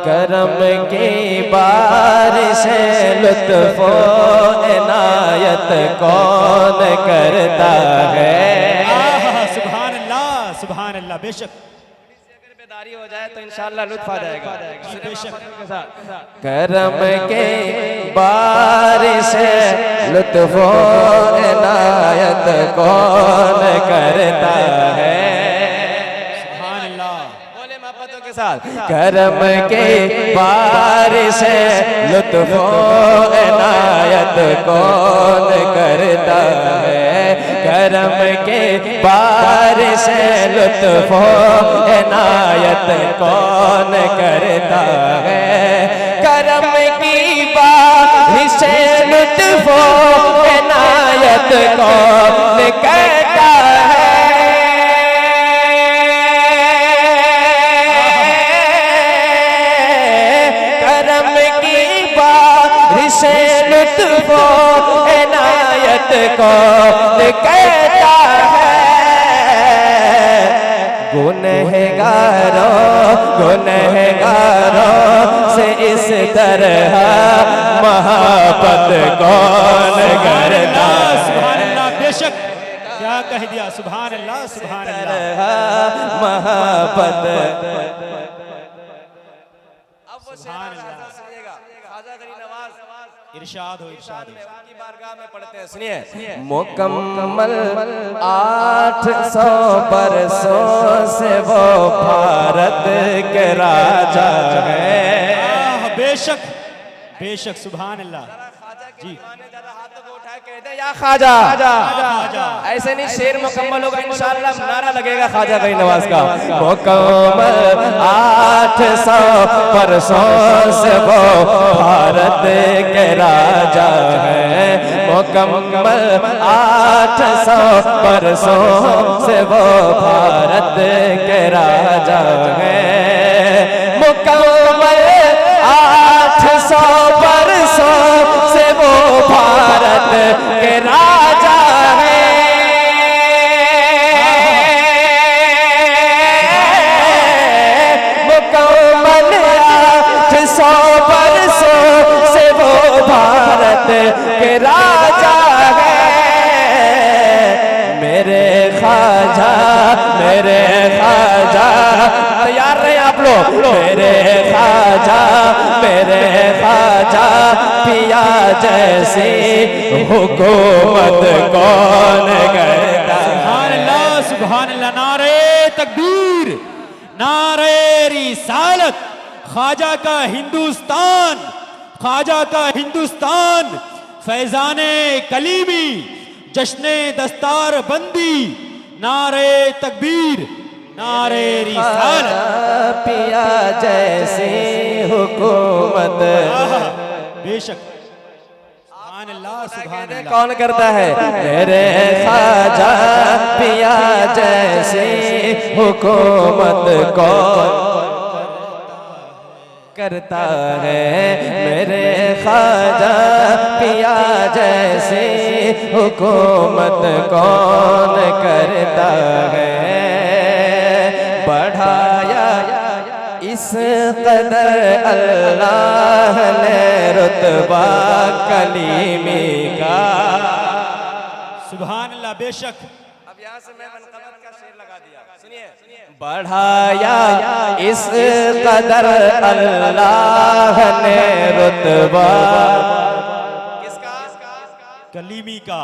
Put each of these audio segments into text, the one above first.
करम की बारिश लुत्फो इनायत कौन करता है। सुभान अल्लाह। बेशक अगर बेदारी हो जाए तो इंशाअल्लाह लुत्फ आ जाएगा। बेशक करम के बारिश लुत्फो इनायत कौन करता है। सुभान अल्लाह। बोले मोहब्बतों के साथ करम के बारिश लुत्फो इनायत कौन करता है। करम के बारिश लुत्फो इनायत कौन करता है। करम की बारिश लुत्फो इनायत कौन करता है। करम की बारिश लुत्फो इनायत कौन कहता है। गुनहगारों से इस तरह मोहब्बत कौन करता है। सुभान अल्लाह। बेशक क्या कह दिया। सुभान अल्लाह। सुभान अल्लाह। मोहब्बत इरशाद हो इरशाद की बारगाह में पढ़ते हैं। सुनिए। मुकम्मल 800 बरसों से वो भारत के राजा है। बेशक बेशक। सुभान अल्लाह। जी या ख्वाजा। ऐसे नहीं शेर मुकम्मल होगा इंशाअल्लाह नारा लगेगा ख्वाजा गरीब नवाज का। मुकम्मल 800 बरसों से वो भारत के राजा है। मुकम्मल 800 बरसों से वो भारत के राजा है। मुकम्मल 800 बरसों से वो भारत के राजा है। मुकम्मल 800 बरसों से वो भारत के राजा है। मेरे ख्वाजा तैयार रहे आप लोग। मेरे ख्वाजा पिया जैसी हुकूमत कौन करता है। सुभान अल्लाह। सुभान अल्लाह। नारे तकबीर, नारे रिसालत। ख्वाजा का हिंदुस्तान, ख्वाजा का हिंदुस्तान। फैजाने कलीमी, जश्ने दस्तार बंदी। नारे तकबीर, नारे रिसालत। पिया जैसी हुकूमत। बेशक। सुभान अल्लाह। सुभान अल्लाह। कौन करता है। मेरे ख्वाजा पिया जैसी हुकूमत कौन करता है। मेरे ख्वाजा पिया जैसी हुकूमत कौन करता है। बढ़ाया इस कदर अल्लाह ने रुतबा कलीमी का। सुभान अल्लाह। बेशक। अब यहाँ से मैं मनक़बत का शेर लगा दिया। सुनिए। बढ़ाया इस कदर अल्लाह ने रुतबा किसका। कलीमी का।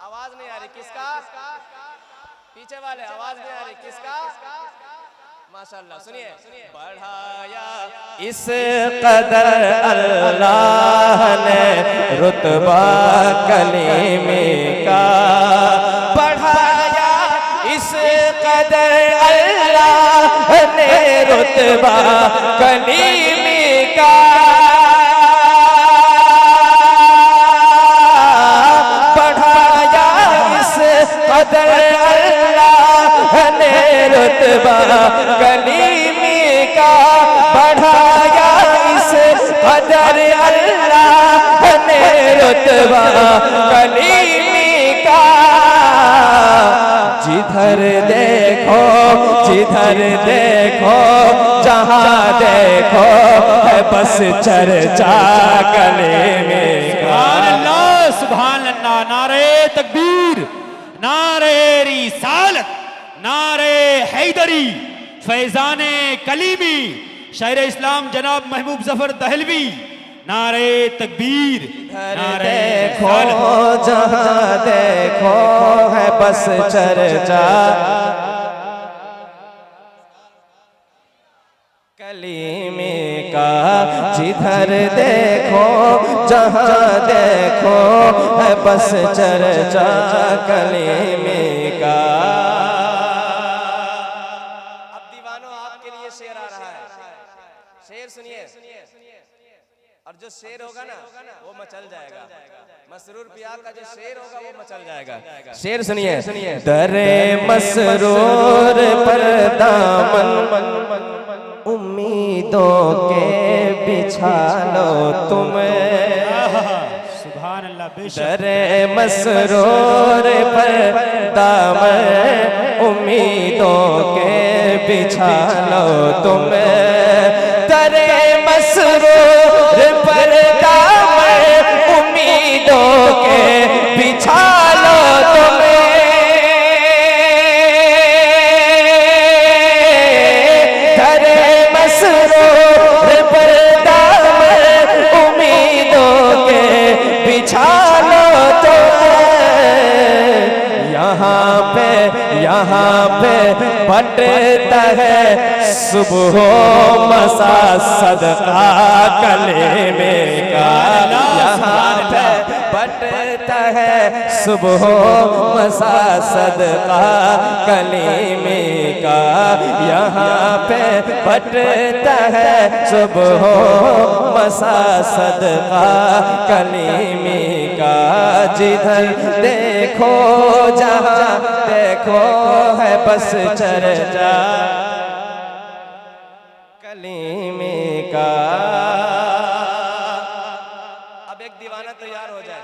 आवाज नहीं आ रही। किसका। पीछे वाले आवाज नहीं आ रही। किसका। माशाअल्लाह। सुनिए। बढ़ाया इस कदर अल्लाह ने रुतबा कलीमी का। बढ़ाया इस कदर अल्लाह ने रुतबा कलीमी का। बढ़ाया इस कदर अल्लाह ने रुतबा कलीमी का। बढ़ाया इस कदर अल्लाह ने रुतबा कलीमी का। जिधर देखो जहाँ बस चर्चा गले में। सुभान अल्लाह सुभान अल्लाह। नारे तकबीर, नारे रिसालत, नारे हैदरी, फैजाने कलीमी, शायर इस्लाम जनाब महबूब जफर दहलवी। नारे तकबीर, नारे देखो जहां देखो है बस चर्चा कलीमे का। जिधर देखो जहां देखो है बस चर्चा कलीमे का। अब दीवानों आपके लिए शेर आ रहा है, शेर सुनिए। और जो शेर होगा ना वो मचल जाएगा। मसरूर पिया का जो शेर होगा वो मचल जाएगा। शेर सुनिए। दरे मसरूर पर दामन उम्मीदों के बिछा लो तुम। सुभान अल्लाह। बेशक दरे मसरूर पर दामन उम्मीदों के बिछा लो तुम। दरे मसरूर पर दामन उम्मीदों के बिछा लो तुम। दरे मसरूर पर दामन उम्मीदों के बिछा लो तुम। यहाँ पे बटता है सुबह मसा सदका कलेमे का। यहाँ पे बटता है सुबह मसा सदका कलेमे का। यहाँ पे बटता है सुबह मसा सदका कलेमे का। जिधर देखो जहाँ देखो है बस चर्चा कलीमे का। अब एक दीवाना तैयार हो जाए।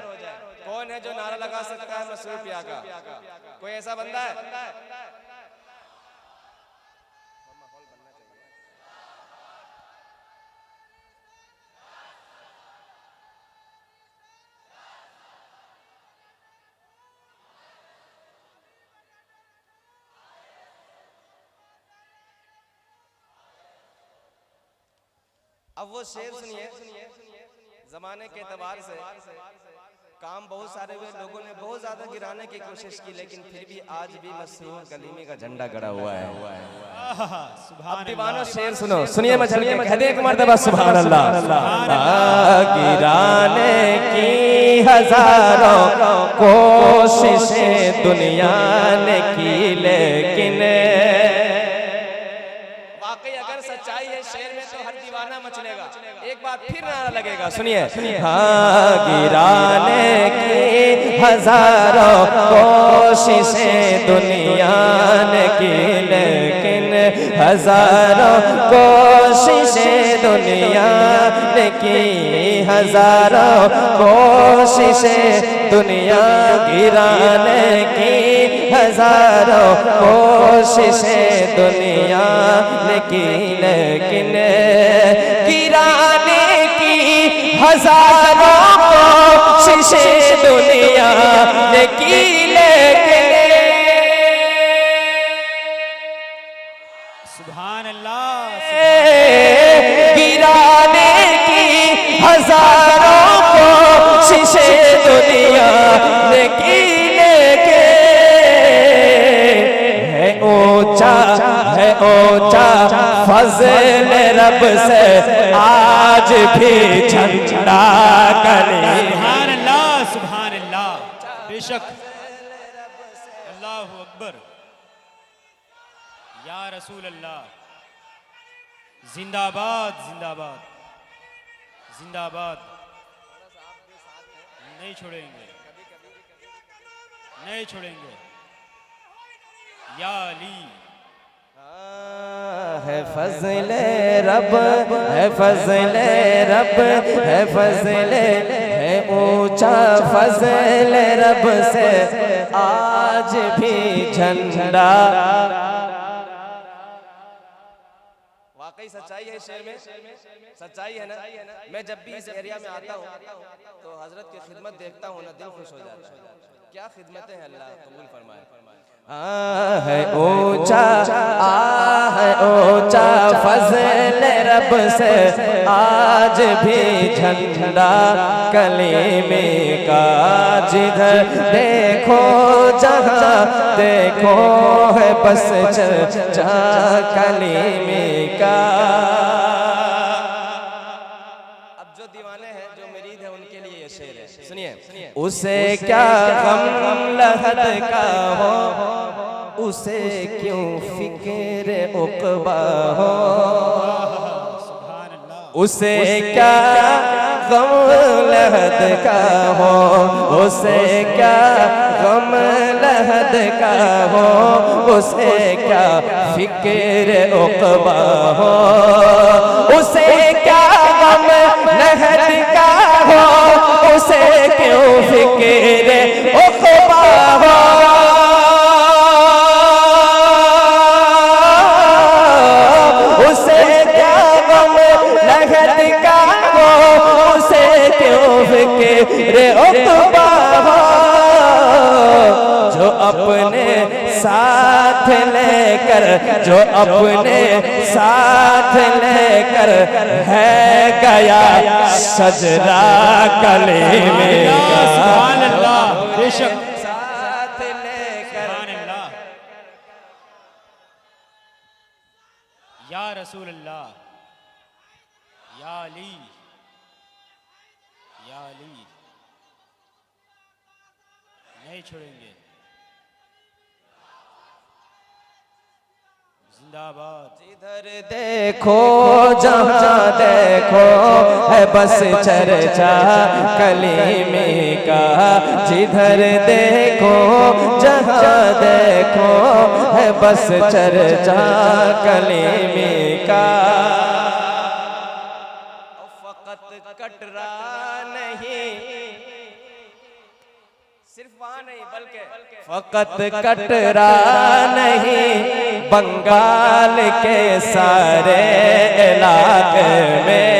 कौन है जो नारा लगा सकता है मसरूर पिया का? कोई ऐसा बंदा है? अब वो शेर सुनिए। जमाने के एतबार से काम बहुत सारे हुए, लोगों ने बहुत ज्यादा गिराने की कोशिश की, लेकिन फिर भी आज भी मसरूर कलीमे का झंडा गड़ा हुआ है। सुभान दीवानो शेर सुनो, सुनिए मचल के कह दे एक मर्तबा सुभान अल्लाह। गिराने की हजारों कोशिशें दुनिया ने की, लेकिन वाकई अगर सच्चाई है शेर में तो हर दीवाना मचलेगा। एक बार फिर नारा लगेगा, सुनिए। हाँ, गिराने की हजारों कोशिशें दुनिया ने की, लेकिन हजारों कोशिशें दुनिया ने की। हजारों कोशिशें दुनिया गिराने की, हजारों कोशिशें दुनिया ने की, लेकिन गिराने की हजारों कोशिशें दुनिया ने की, लेकिन सुभान अल्लाह। गिराने की हजारों कोशिशें दुनिया ने की, लेकिन है ऊंचा फज़ल रब से आज भी झंडा गले। सुभान अल्लाह सुभान अल्लाह। बेशक। अल्लाहु अकबर। या रसूल अल्लाह। जिंदाबाद जिंदाबाद जिंदाबाद। नहीं छोड़ेंगे, नहीं छोड़ेंगे। या अली। है फज़ले रब, है फज़ले रब, है फज़ले, है ऊंचा फज़ले रब से आज भी झंडा। वाकई वाकई सच्चाई है शेर में, सच्चाई है ना। मैं जब भी इस एरिया में आता हूँ तो हजरत की खिदमत देखता हूँ ना, दिल खुश हो जाता है। क्या खिदमतें हैं, अल्लाह कबूल फरमाए। है ऊंचा ऊंचा फजल रब से आज भी झंडा कलीमे का, जिधर देखो जहाँ देखो है बस चर्चा कलीमे का। अब जो दीवाने हैं, जो मरीद हैं, उनके लिए ये शेर है, सुनिए। उसे क्या गम लहद का हो, उसे क्यों फिक्र उक़बा हो, उसे क्या गम लहद का हो, उसे क्या गम लहद का हो, उसे क्या फिक्र उक़बा हो, उसे क्या गम लहद का हो, उसे क्यों फिक्र उक़बा हो, उसे क्या गम लहद का हो, उसे क्यों फिक्र उक़बा हो, जो अपने साथ लेकर, जो अपने साथ लेकर है गया सजदा कलीमे का। सुभान अल्लाह, बेशक साथ लेकर सुभान अल्लाह। या रसूल अल्लाह, या अली, या अली, नहीं छोड़ेंगे। जिंदाबाद। जिधर देखो जहाँ देखो है बस चर्चा कलीमे का, जिधर देखो जहाँ देखो है बस चर्चा कलीमे का। फकत कटरा नहीं, सिर्फ वहाँ नहीं बल्कि फकत कटरा नहीं, बंगाल के सारे इलाके में,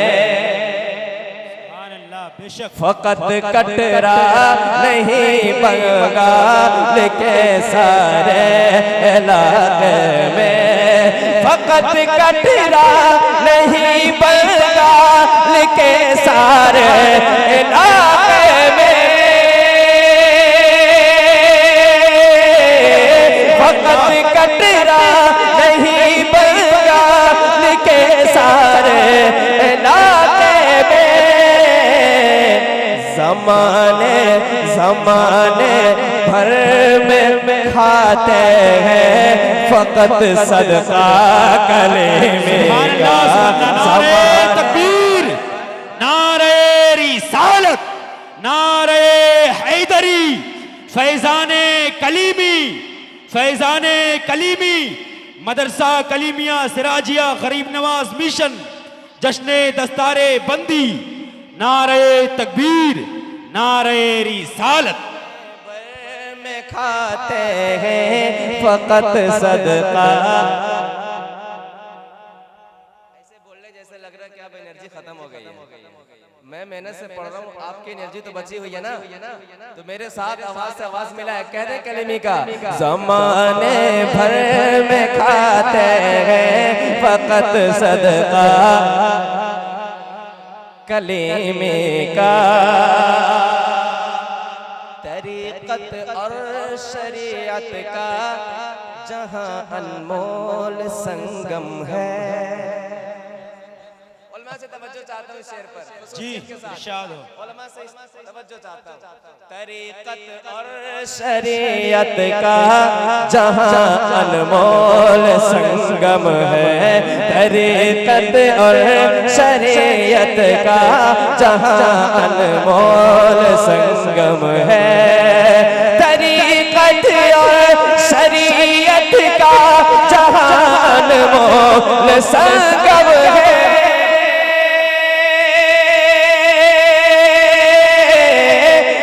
सुभान अल्लाह, बेशक फकत कटरा नहीं, बंगाल के सारे इलाके में, फकत कटरा नहीं, बंगाल के सारे इलाके में, फकत कटरा नहीं, बंगाल के सारे इलाके में, ज़माने ज़माने भर में खाते हैं फकत सदका कलीमे का। नारे तकबीर, नारे रिसालत, नारे हैदरी, फैजाने कलीमी, फैजाने कलीमी, मदरसा कलीमिया सिराजिया गरीब नवाज मिशन, जश्ने दस्तारे बंदी, नारे तकबीर, नारे रिसालत। में खाते हैं फकत सदका। ऐसे बोलने जैसे लग रहा है कि अब एनर्जी खत्म हो गई है। मैं मेहनत से पढ़ रहा हूँ, आपकी एनर्जी तो बची हुई है ना, तो मेरे साथ आवाज से आवाज मिला है, कह दे कलीमी का। ज़माने भर में खाते हैं फकत सदका कलीमे का। तरीक़त और शरीयत का जहाँ अनमोल संगम है। उलमा से तवज्जो चाहता हूँ शेर पर जी इरशाद हो। उलमा से तवज्जो चाहता हूँ। तरीक़त और शरीयत का जहाँ अनमोल संगम है, तरीक़त और शरीयत का जहाँ अनमोल संगम है, तरीक़त और शरीयत का जहाँ अनमोल संगम है,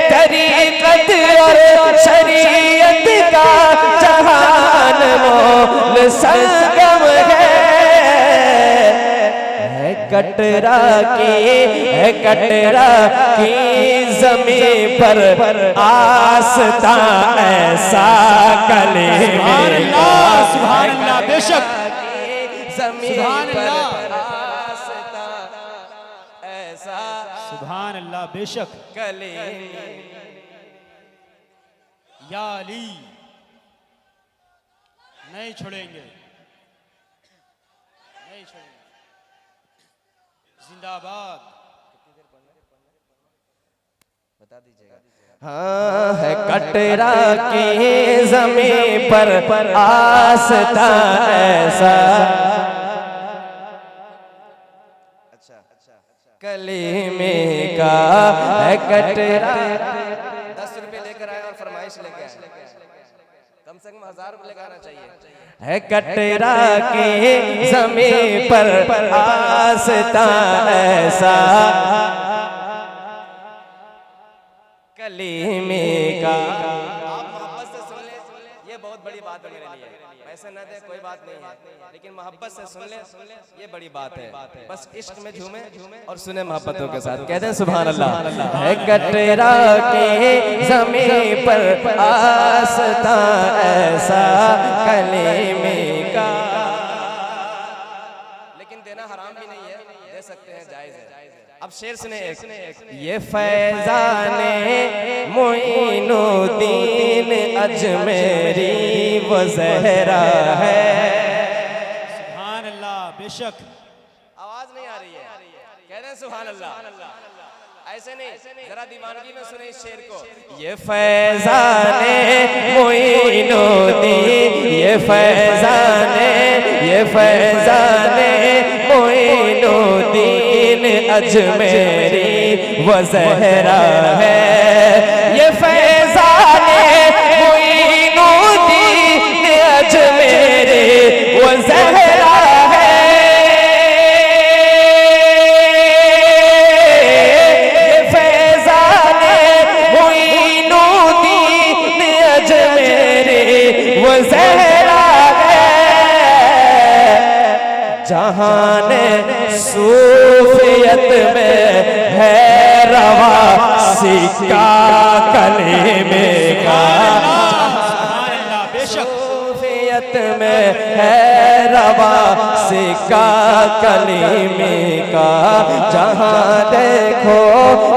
तरीक़त और शरीयत का जहाँ अनमोल संगम है, कटरा की ज़मीं पर आस्था ऐसा कलीमे का, सुभान अल्लाह, बेशक ज़मीं सुभान पर अल्लाह, आस्था ऐसा सुभान अल्लाह, बेशक कलीमे। या अली नहीं छोड़ेंगे, नहीं छोड़ेंगे, जिंदाबाद। बता दीजिएगा। हाँ है कटरा की ज़मीं पर आस्था ऐसा कलीमे का है कटरा। 10 रुपए लेकर आए और फरमाइश लेके आए, कम से कम 1000 रुपए लेकर आना चाहिए। है कटरा की ज़मीं पर आस्था ऐसा कलीमे का। आप मोहब्बत से सुन ले, ये बहुत बड़ी बात है मेरे लिए। पैसे न दे कोई बात नहीं है, लेकिन मोहब्बत से सुन ले, ये बड़ी बात है। बस इश्क में झूमे और सुने मोहब्बतों के साथ। कहते हैं सुभान अल्लाह। है कटरा की ज़मीं पर आस्था ऐसा कलीमे का। लेकिन देना हराम भी नहीं है, दे सकते हैं, जायज है। अब शेर सुने एक। ये फैज़ाने मोइनुद्दीन अजमेरी वो ज़हरा है। सुभान अल्लाह, बेशक आवाज नहीं आ रही है, कहते हैं सुभान अल्लाह। ऐसे नहीं, जरा दीवानगी में सुने इस शेर को। ये फैज़ाने मोइनुद्दीन, ये फैज़ाने मोइनुद्दीन अजमेरी वो ज़हरा है। ये फैज़ाने मोइनुद्दीन अजमेरी वो ज़हरा है। ये फैज़ाने मोइनुद्दीन अजमेरी वो ज़हरा है। जहान सूफियत में है रवा सिक्का कलीमे का। सुभान अल्लाह, बेशक सूफियत में है रवा सिक्का कलीमे का। जहाँ देखो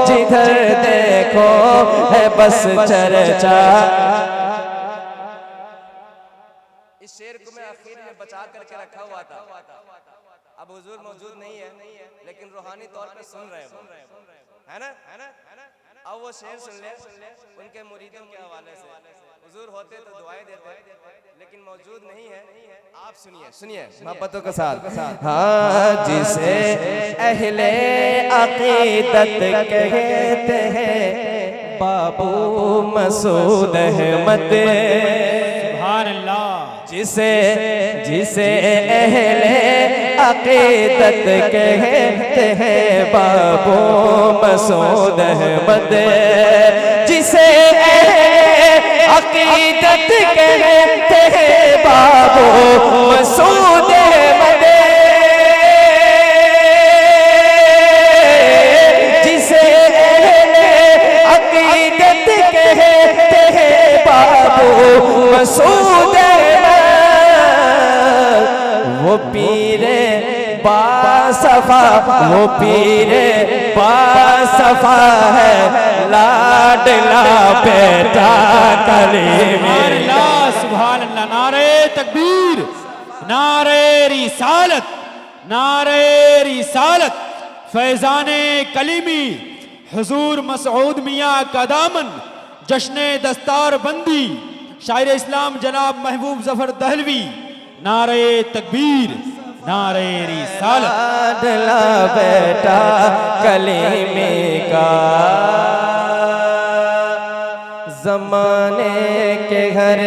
जिधर देखो है बस चर्चा। इस शेर को मैं आखिर में बचा करके रखा हुआ था। अब हुजूर मौजूद नहीं है, लेकिन रूहानी तौर पे सुन रहे हैं, है ना? अब वो शेर सुन ले उनके मुरीदों के हवाले से। हुजूर होते तो दुआएं देते, लेकिन मौजूद नहीं है। आप सुनिए मोहब्बतों के साथ। हाँ जिसे अहले अकीदत कहते हैं बाबू मसूद अहमद। सुभान अल्लाह, जिसे अहले अकीदत कहते हैं बाबू मसूद अहमद। जिसे अहले अकीदत कहते हैं बाबू मसूद अहमद। जिसे अहले अकीदत कहते हैं बाबू मसूद वो पीरे बासफा, वो पीरे बासफा है लाडला बेटा कलीमे। सुभान अल्लाह, सुभान अल्लाह। नारे तकबीर, नारे रिसालत, नारे रिसालत। फैज़ाने कलीमी हुजूर मसऊद मियाँ का दामन, जश्न दस्तार बंदी शायर इस्लाम जनाब महबूब जफर दहलवी। नारे तकबीर, नारे रिसालत। लाडला बेटा कलीमे का। ज़माने के घर